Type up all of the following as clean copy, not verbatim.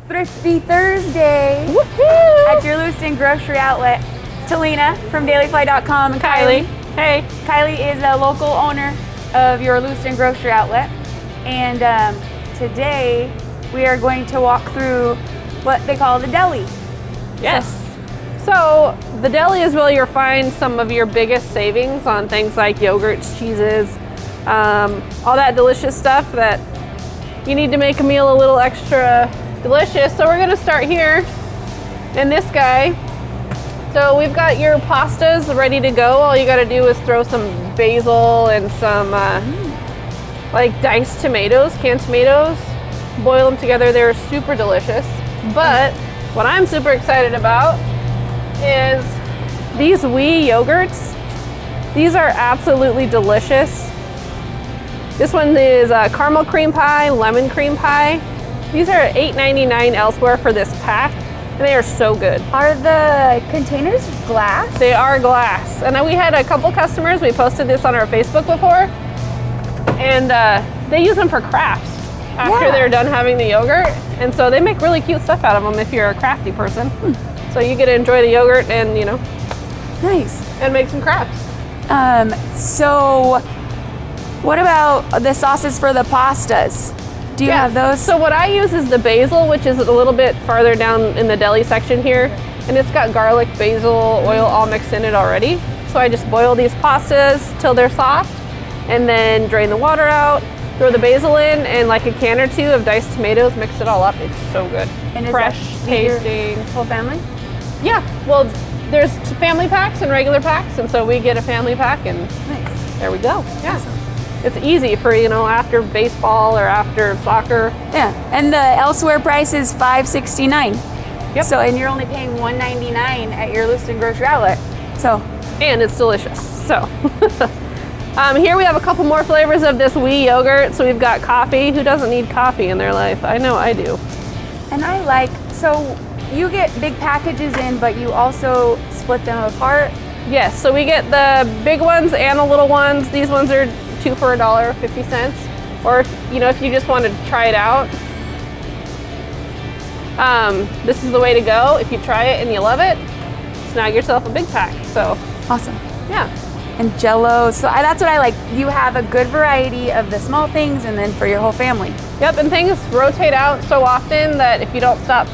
Thrifty Thursday at your Lewiston grocery outlet. Talina from dailyfly.com and Kylie. Hey. Kylie is a local owner of your Lewiston grocery outlet. And today we are going to walk through what they call the deli. Yes. So the deli is where you'll find some of your biggest savings on things like yogurts, cheeses, all that delicious stuff that you need to make a meal a little extra delicious. So we're gonna start here in this guy. So we've got your pastas ready to go. All you gotta do is throw some basil and some like diced tomatoes, canned tomatoes, boil them together. They're super delicious. But what I'm super excited about is these wee yogurts. These are absolutely delicious. This one is caramel cream pie, lemon cream pie. These are $8.99 elsewhere for this pack, and they are so good. Are the containers glass? They are glass. And we had a couple customers, we posted this on our Facebook before, and they use them for crafts after they're done having the yogurt. And so they make really cute stuff out of them if you're a crafty person. So you get to enjoy the yogurt and, you know, nice. And make some crafts. So what about the sauces for the pastas? Do you have those? So what I use is the basil, which is a little bit farther down in the deli section here. And it's got garlic, basil, oil all mixed in it already. So I just boil these pastas till they're soft and then drain the water out, throw the basil in, and like a can or two of diced tomatoes, mix it all up. It's so good. And fresh tasting. Whole family? Yeah, well, there's family packs and regular packs, and so we get a family pack, and nice. There we go. Yeah, awesome. It's easy for, you know, after baseball or after soccer. Yeah, and the elsewhere price is $5.69. Yep. So, and you're only paying $1.99 at your Lewiston grocery outlet. So, and it's delicious. So, here we have a couple more flavors of this wee yogurt. So we've got coffee. Who doesn't need coffee in their life? I know I do. And I like, so you get big packages in, but you also split them apart? Yes, so we get the big ones and the little ones. These ones are 2 for $1.50. Or if, you know, if you just want to try it out, this is the way to go. If you try it and you love it, snag yourself a big pack. So awesome. Yeah. And Jell-O, so that's what I like. You have a good variety of the small things, and then for your whole family. Yep, and things rotate out so often that if you don't stop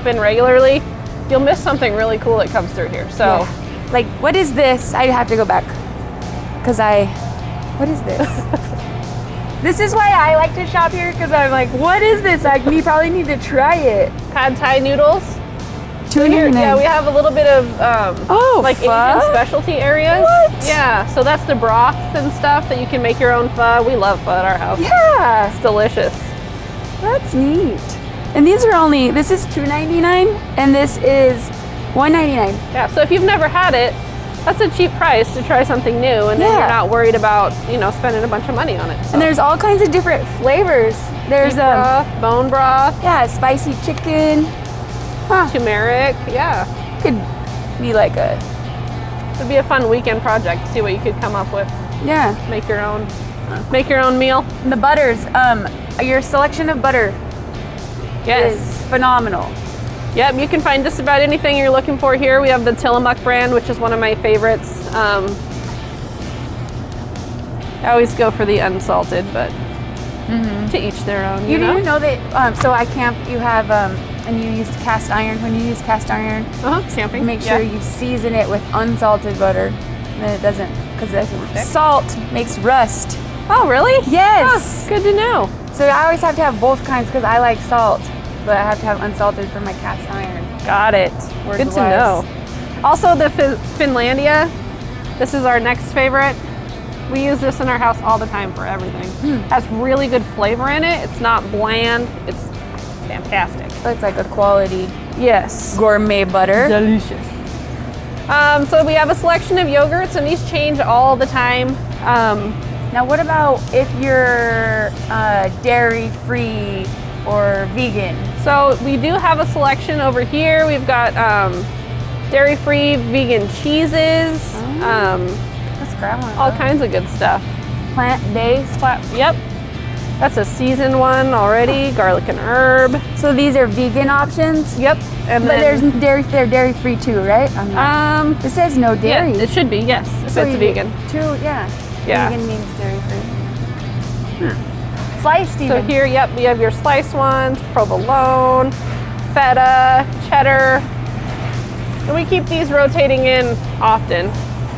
in regularly, you'll miss something really cool that comes through here. So, yeah. Like, what is this? I have to go back, because what is this? This is why I like to shop here, because I'm like, what is this? We probably need to try it. Pad Thai Noodles. $2.99. Yeah, we have a little bit of like pho? Asian specialty areas. What? Yeah, so that's the broth and stuff that you can make your own pho. We love pho at our house. Yeah, it's delicious. That's neat. And this is $2.99, and this is $1.99. Yeah, so if you've never had it, that's a cheap price to try something new, and then you're not worried about, you know, spending a bunch of money on it. So. And there's all kinds of different flavors. There's broth, bone broth. Yeah, spicy chicken. Turmeric, yeah. Could be like it'd be a fun weekend project to see what you could come up with. Yeah. Make your own meal. And the butters, your selection of butter is phenomenal. Yep, you can find just about anything you're looking for here. We have the Tillamook brand, which is one of my favorites. I always go for the unsalted, but to each their own. You didn't know that, so at camp you have, and you use cast iron. When you use cast iron, camping, make sure you season it with unsalted butter. Then it doesn't, because salt makes rust. Oh, really? Yes. Good to know. So I always have to have both kinds because I like salt, but I have to have unsalted for my cast iron. Got it. Good to know. Also, the Finlandia. This is our next favorite. We use this in our house all the time for everything. Has really good flavor in it. It's not bland. It's fantastic. So it's like a quality gourmet butter. Delicious. So we have a selection of yogurts, and these change all the time. Now, what about if you're dairy-free or vegan? So we do have a selection over here. We've got dairy-free vegan cheeses. Let's grab one. All kinds of good stuff. Plant-based. Yep. That's a seasoned one already, garlic and herb. So these are vegan options? Yep. And But then, they're dairy free too, right? It says no dairy. Yeah, it should be, yes, if So it's you vegan. get yeah. Yeah. Vegan means dairy free. Sliced even. So here, yep, we have your sliced ones, provolone, feta, cheddar. And we keep these rotating in often.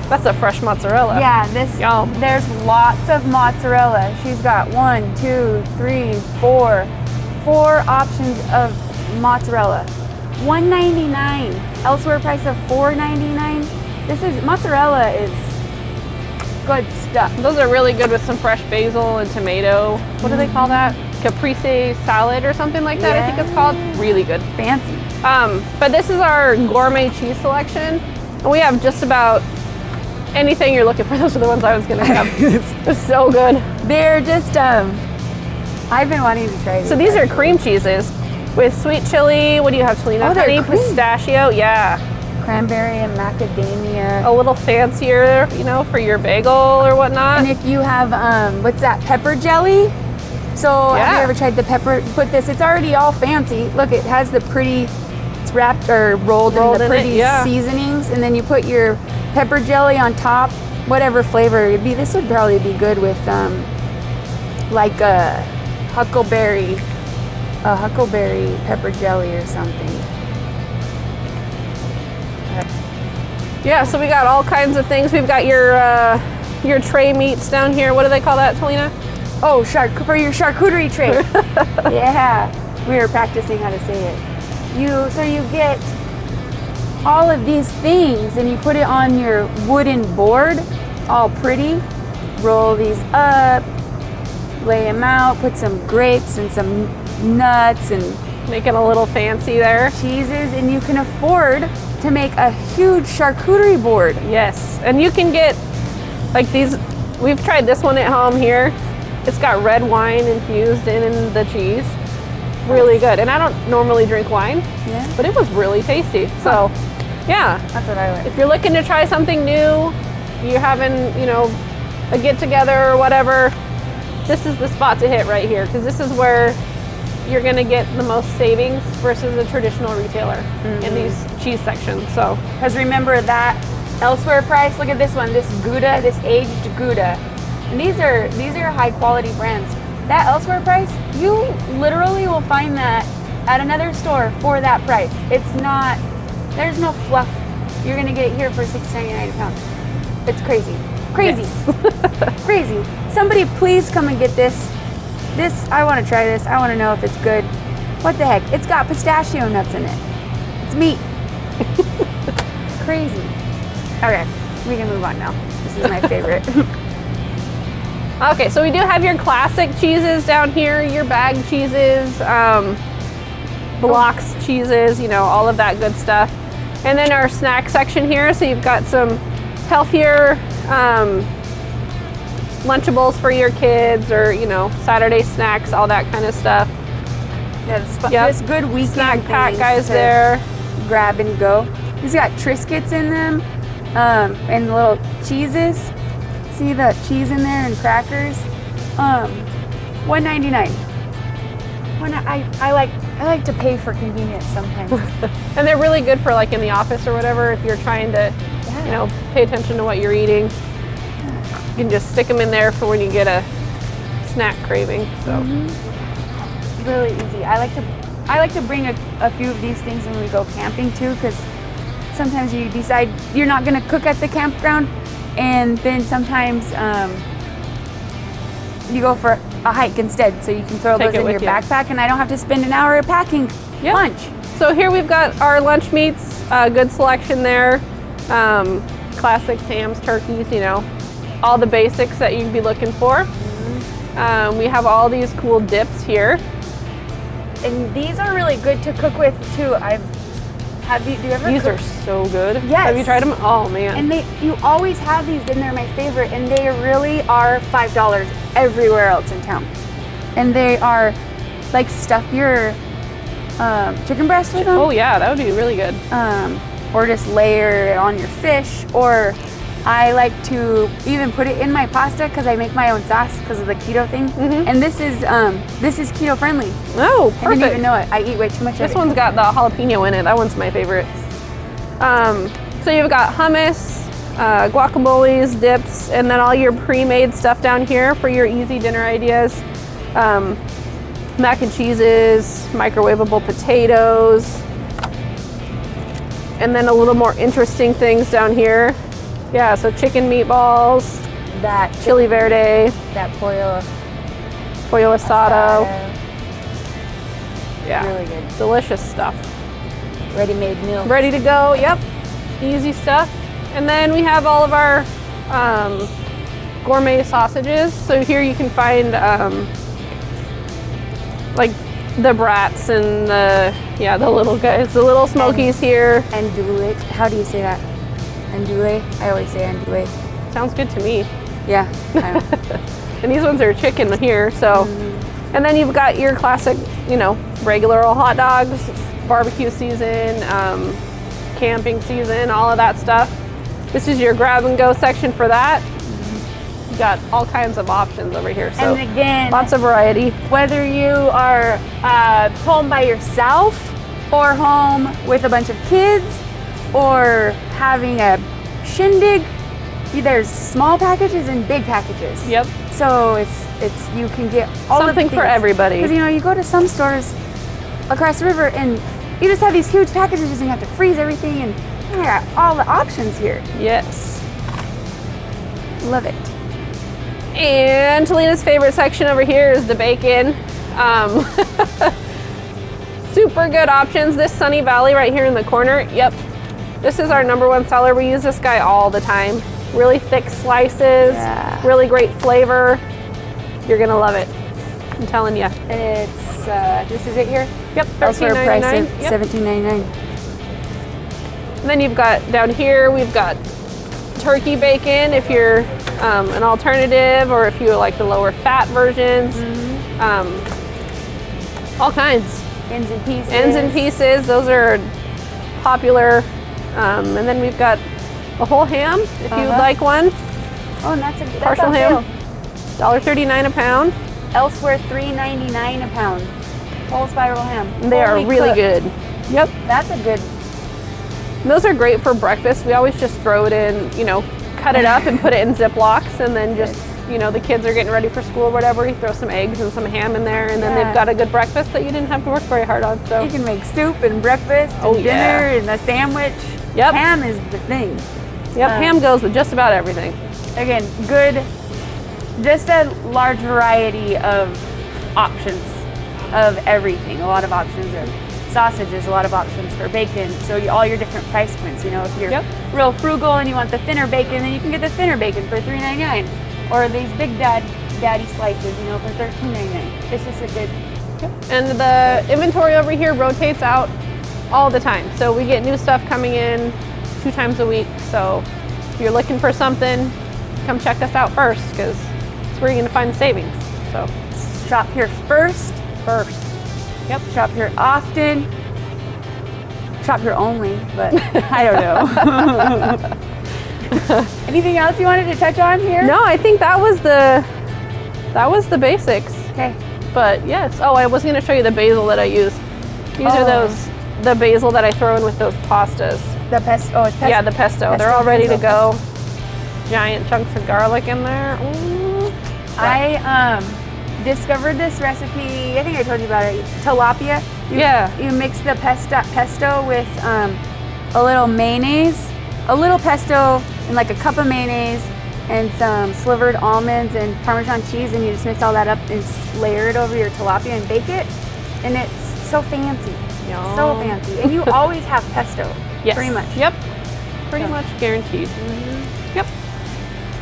That's a fresh mozzarella. Yeah, Yum. there's lots of mozzarella. She's got 1, 2, 3, 4 options of mozzarella. $1.99. Elsewhere price of $4.99. Mozzarella is good stuff. Those are really good with some fresh basil and tomato. What do they call that? Caprese salad or something like that, I think it's called. Really good. Fancy. But this is our gourmet cheese selection. And we have just about anything you're looking for. Those are the ones I was gonna have. It's so good. They're just, I've been wanting to try these. So these are cream cheeses with sweet chili. What do you have, Talina? Oh, they're Honey, cream. pistachio, yeah. Cranberry and macadamia. A little fancier, for your bagel or whatnot. And if you have, what's that, pepper jelly? So have you ever tried the pepper, it's already all fancy. Look, it has the pretty, it's wrapped or rolled in the pretty seasonings. And then you put your pepper jelly on top, whatever flavor it would be. This would probably be good with like a huckleberry pepper jelly or something. Yeah, so we got all kinds of things. We've got your tray meats down here. What do they call that, Talina? Oh, for your charcuterie tray. Yeah, we were practicing how to say it. So you get all of these things and you put it on your wooden board, all pretty. Roll these up, lay them out, put some grapes and some nuts and make it a little fancy there. Cheeses, and you can afford to make a huge charcuterie board. Yes, and you can get like these. We've tried this one at home here. It's got red wine infused in the cheese. Really good. And I don't normally drink wine, but it was really tasty. So, yeah. That's what I like. If you're looking to try something new, you're having, a get together or whatever, this is the spot to hit right here, because this is where you're going to get the most savings versus a traditional retailer in these cheese sections. So, because remember that elsewhere price, look at this one, this Gouda, this aged Gouda. And these are high quality brands. That elsewhere price, you literally will find that at another store for that price. It's not, there's no fluff. You're gonna get it here for $6.99 a pound. It's crazy. Crazy. Yes. Crazy. Somebody please come and get this. I wanna try this. I wanna know if it's good. What the heck? It's got pistachio nuts in it. It's meat. Crazy. Okay, we can move on now. This is my favorite. Okay, so we do have your classic cheeses down here, your bag cheeses, blocks cheeses, all of that good stuff. And then our snack section here, so you've got some healthier Lunchables for your kids or, Saturday snacks, all that kind of stuff. Yeah, this good weekend snack pack guys there. Grab and go. These got Triscuits in them and little cheeses. See the cheese in there and crackers. $1.99. I like to pay for convenience sometimes. And they're really good for like in the office or whatever if you're trying to, pay attention to what you're eating. You can just stick them in there for when you get a snack craving. So really easy. I like to bring a few of these things when we go camping too, because sometimes you decide you're not going to cook at the campground. And then sometimes you go for a hike instead, so you can throw those in your backpack, and I don't have to spend an hour packing lunch. So here we've got our lunch meats, good selection there. Classics, hams, turkeys, all the basics that you'd be looking for. We have all these cool dips here. And these are really good to cook with too. Do you ever These are so good. Yes. Have you tried them? Oh man. And you always have these, and they're my favorite, and they really are $5 everywhere else in town. And they are like stuff your chicken breast with them. Oh yeah, that would be really good. Or just layer it on your fish, or I like to even put it in my pasta because I make my own sauce because of the keto thing. And this is keto friendly. Oh, perfect. I didn't even know it. I eat way too much of it. This one's got the jalapeno in it. That one's my favorite. So you've got hummus, guacamoles, dips, and then all your pre-made stuff down here for your easy dinner ideas. Mac and cheeses, microwavable potatoes, and then a little more interesting things down here. Yeah, so chicken meatballs, that chili verde, that pollo asado. Yeah, really good. Delicious stuff. Ready-made meals. Ready to go, yep. Easy stuff. And then we have all of our gourmet sausages. So here you can find like the brats and the little guys, the little smokies here. Andouille. How do you say that? Andouille. I always say andouille. Sounds good to me. Yeah. I know. And these ones are chicken here, so. And then you've got your classic, regular old hot dogs, barbecue season, camping season, all of that stuff. This is your grab and go section for that. You got all kinds of options over here. So and again, lots of variety. Whether you are home by yourself or home with a bunch of kids or having a shindig, there's small packages and big packages. Yep. So it's you can get all something for everybody. Because you go to some stores across the river and you just have these huge packages and you have to freeze everything, and you got all the options here. Yes. Love it. And Talena's favorite section over here is the bacon. Super good options. This Sunny Valley right here in the corner. Yep. This is our #1 seller. We use this guy all the time. Really thick slices, really great flavor. You're gonna love it. I'm telling you. It's this is it here. Yep. Elsewhere price of Yep. $17.99. And then you've got down here, we've got turkey bacon if you're an alternative, or if you like the lower fat versions. All kinds. Ends and pieces. Ends and pieces. Those are popular. And then we've got a whole ham if you would like one. Oh, and that's Partial ham. $1.39 a pound. Elsewhere $3.99 a pound. Whole spiral ham. They are really good. Yep. That's a good. And those are great for breakfast. We always just throw it in, cut it up and put it in Ziplocs, and then just, the kids are getting ready for school or whatever. You throw some eggs and some ham in there, and then they've got a good breakfast that you didn't have to work very hard on. So you can make soup and breakfast and dinner and a sandwich. Yep. Ham is the thing. Yep, ham goes with just about everything. Again, good, just a large variety of options of everything. A lot of options of sausages, a lot of options for bacon. So all your different price points. If you're real frugal and you want the thinner bacon, then you can get the thinner bacon for $3.99, or these big daddy slices, for $13.99. It's just a good. Yep. And the inventory over here rotates out all the time. So we get new stuff coming in 2 times a week. So if you're looking for something, come check us out first, because it's where you're gonna find the savings. So shop here first. Yep. Shop here often. Shop here only, but I don't know. Anything else you wanted to touch on here? No, I think that was the basics. Okay. But yes. Oh, I was gonna show you the basil that I use. These are the basil that I throw in with those pastas. The pesto. Oh, it's pesto. Yeah, the pesto. They're all ready to go. Giant chunks of garlic in there. Ooh. I discovered this recipe. I think I told you about it. Tilapia. You mix the pesto with a little mayonnaise, a little pesto, and like a cup of mayonnaise, and some slivered almonds and Parmesan cheese, and you just mix all that up and layer it over your tilapia and bake it. And it's so fancy. Yum. So fancy. And you always have pesto. Yes. Pretty much. Yep. Pretty much guaranteed. Yep.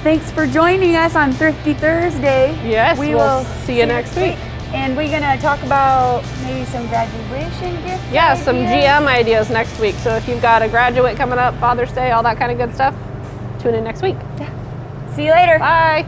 Thanks for joining us on Thrifty Thursday. Yes, we will see you next week. And we're gonna talk about maybe some graduation gift ideas. Some GM ideas next week. So if you've got a graduate coming up, Father's Day, all that kind of good stuff, tune in next week. See you later. Bye.